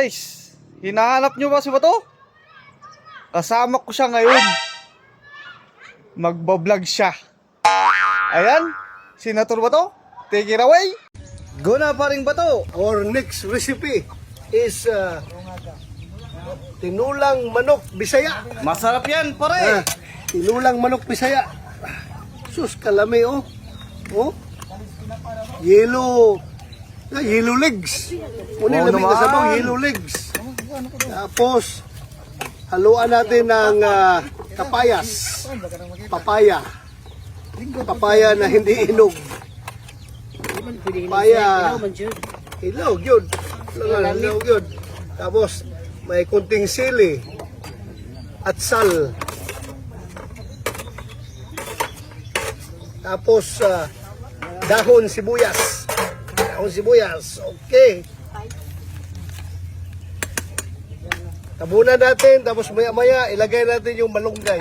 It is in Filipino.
guys, hinahanap nyo ba si Bato? Kasama ko siya ngayon. Magbablog siya. Ayan, Senator Bato, take it away. Go na paring Bato. Our next recipe is tinulang manok Bisaya. Masarap yan pare. Tinulang manok Bisaya. Sus, kalami oh. Oh. Yellow legs. Kunin lamig na sabaw, yellow legs. Tapos, haluan natin ng kapayas. Papaya na hindi inog. Papaya. Ilaw, yun. Ilaw, yun. Tapos, may kunting sili at sal. Tapos, dahon sibuyas. Okay. Tabunan natin, tapos maya-maya ilagay natin yung malunggay.